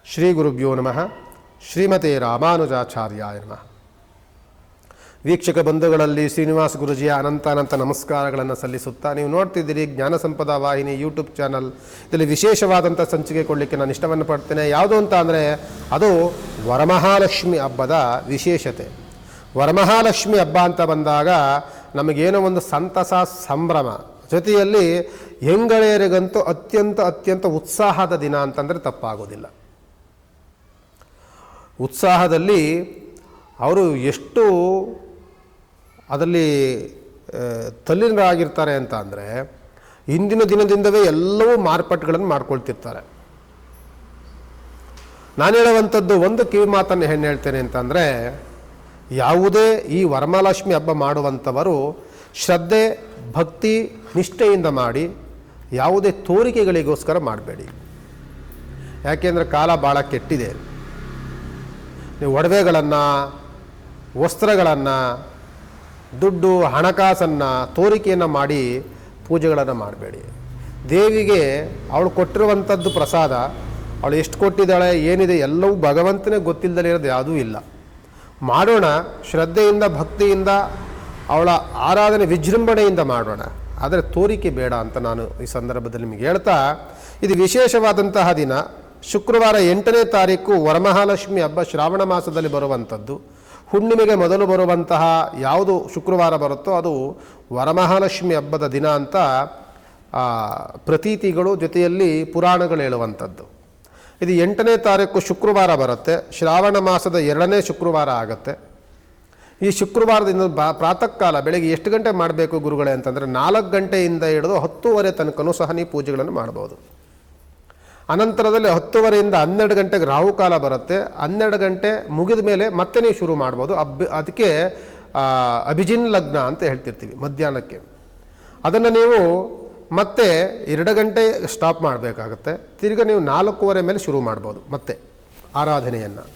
ಶ್ರೀ ಗುರುಭ್ಯೋ ನಮಃ. ಶ್ರೀಮತೆ ರಾಮಾನುಜಾಚಾರ್ಯಾಯ ನಮಃ. ವೀಕ್ಷಕ ಬಂಧುಗಳಲ್ಲಿ ಶ್ರೀನಿವಾಸ ಗುರುಜಿಯ ಅನಂತ ನಮಸ್ಕಾರಗಳನ್ನು ಸಲ್ಲಿಸುತ್ತಾ, ನೀವು ನೋಡ್ತಿದ್ದೀರಿ ಜ್ಞಾನ ಸಂಪದ ವಾಹಿನಿ ಯೂಟ್ಯೂಬ್ ಚಾನಲ್. ಇದರಲ್ಲಿ ವಿಶೇಷವಾದಂಥ ಸಂಚಿಕೆ ಕೊಡಲಿಕ್ಕೆ ನಾನು ಇಷ್ಟವನ್ನು ಪಡ್ತೇನೆ. ಯಾವುದು ಅಂತ ಅಂದರೆ ಅದು ವರಮಹಾಲಕ್ಷ್ಮಿ ಹಬ್ಬದ ವಿಶೇಷತೆ. ವರಮಹಾಲಕ್ಷ್ಮಿ ಹಬ್ಬ ಅಂತ ಬಂದಾಗ ನಮಗೇನೋ ಒಂದು ಸಂತಸ, ಸಂಭ್ರಮ, ಜೊತೆಯಲ್ಲಿ ಹೆಂಗಳೆಯರಿಗಂತೂ ಅತ್ಯಂತ ಉತ್ಸಾಹದ ದಿನ ಅಂತಂದರೆ ತಪ್ಪಾಗೋದಿಲ್ಲ. ಉತ್ಸಾಹದಲ್ಲಿ ಅವರು ಎಷ್ಟು ಅದರಲ್ಲಿ ತಲ್ಲೀನರಾಗಿರ್ತಾರೆ ಅಂತ ಅಂದರೆ, ಇಂದಿನ ದಿನದಿಂದವೇ ಎಲ್ಲವೂ ಮಾರ್ಪಾಟುಗಳನ್ನು ಮಾಡ್ಕೊಳ್ತಿರ್ತಾರೆ. ನಾನು ಹೇಳುವಂಥದ್ದು ಒಂದು ಕಿವಿ ಮಾತನ್ನು ಏನು ಹೇಳ್ತೇನೆ ಅಂತಂದರೆ, ಯಾವುದೇ ಈ ವರಮಹಾಲಕ್ಷ್ಮಿ ಹಬ್ಬ ಮಾಡುವಂಥವರು ಶ್ರದ್ಧೆ, ಭಕ್ತಿ, ನಿಷ್ಠೆಯಿಂದ ಮಾಡಿ, ಯಾವುದೇ ತೋರಿಕೆಗಳಿಗೋಸ್ಕರ ಮಾಡಬೇಡಿ. ಯಾಕೆಂದರೆ ಕಾಲ ಭಾಳ ಕೆಟ್ಟಿದೆ. ನೀವು ಒಡವೆಗಳನ್ನು, ವಸ್ತ್ರಗಳನ್ನು, ದುಡ್ಡು, ಹಣಕಾಸನ್ನು ತೋರಿಕೆಯನ್ನು ಮಾಡಿ ಪೂಜೆಗಳನ್ನು ಮಾಡಬೇಡಿ. ದೇವಿಗೆ ಅವಳು ಕೊಟ್ಟಿರುವಂಥದ್ದು ಪ್ರಸಾದ, ಅವಳು ಎಷ್ಟು ಕೊಟ್ಟಿದ್ದಾಳೆ, ಏನಿದೆ ಎಲ್ಲವೂ ಭಗವಂತನೇ ಗೊತ್ತಿಲ್ಲದಲೇ ಇರೋದು ಯಾವುದೂ ಇಲ್ಲ. ಮಾಡೋಣ, ಶ್ರದ್ಧೆಯಿಂದ, ಭಕ್ತಿಯಿಂದ, ಅವಳ ಆರಾಧನೆ ವಿಜೃಂಭಣೆಯಿಂದ ಮಾಡೋಣ. ಆದರೆ ತೋರಿಕೆ ಬೇಡ ಅಂತ ನಾನು ಈ ಸಂದರ್ಭದಲ್ಲಿ ನಿಮಗೆ ಹೇಳ್ತಾ, ಇದು ವಿಶೇಷವಾದಂತಹ ದಿನ. ಶುಕ್ರವಾರ 8ನೇ ತಾರೀಕು ವರಮಹಾಲಕ್ಷ್ಮಿ ಹಬ್ಬ ಶ್ರಾವಣ ಮಾಸದಲ್ಲಿ ಬರುವಂಥದ್ದು. ಹುಣ್ಣಿಮೆಗೆ ಮೊದಲು ಬರುವಂತಹ ಯಾವುದು ಶುಕ್ರವಾರ ಬರುತ್ತೋ ಅದು ವರಮಹಾಲಕ್ಷ್ಮಿ ಹಬ್ಬದ ದಿನ ಅಂತ ಪ್ರತೀತಿಗಳು, ಜೊತೆಯಲ್ಲಿ ಪುರಾಣಗಳು ಹೇಳುವಂಥದ್ದು. ಇದು 8ನೇ ತಾರೀಕು ಶುಕ್ರವಾರ ಬರುತ್ತೆ. ಶ್ರಾವಣ ಮಾಸದ 2ನೇ ಶುಕ್ರವಾರ ಆಗುತ್ತೆ. ಈ ಶುಕ್ರವಾರದಿಂದ ಪ್ರಾತಃ ಕಾಲ ಬೆಳಗ್ಗೆ ಎಷ್ಟು ಗಂಟೆ ಮಾಡಬೇಕು ಗುರುಗಳೇ ಅಂತಂದರೆ, 4 ಗಂಟೆಯಿಂದ ಹಿಡಿದು 10:30 ತನಕನೂ ಸಹ ನೀವು ಪೂಜೆಗಳನ್ನು ಮಾಡ್ಬೋದು. ಅನಂತರದಲ್ಲಿ 10:30ಯಿಂದ 12 ಗಂಟೆಗೆ ರಾಹುಕಾಲ ಬರುತ್ತೆ. 12 ಗಂಟೆ ಮುಗಿದ ಮೇಲೆ ಮತ್ತೆ ನೀವು ಶುರು ಮಾಡ್ಬೋದು. ಅದಕ್ಕೆ ಅಭಿಜಿನ್ ಲಗ್ನ ಅಂತ ಹೇಳ್ತಿರ್ತೀವಿ ಮಧ್ಯಾಹ್ನಕ್ಕೆ. ಅದನ್ನು ನೀವು ಮತ್ತೆ 2 ಗಂಟೆ ಸ್ಟಾಪ್ ಮಾಡಬೇಕಾಗತ್ತೆ. ತಿರ್ಗಿ ನೀವು 4:15 ಮೇಲೆ ಶುರು ಮಾಡ್ಬೋದು ಮತ್ತೆ ಆರಾಧನೆಯನ್ನು.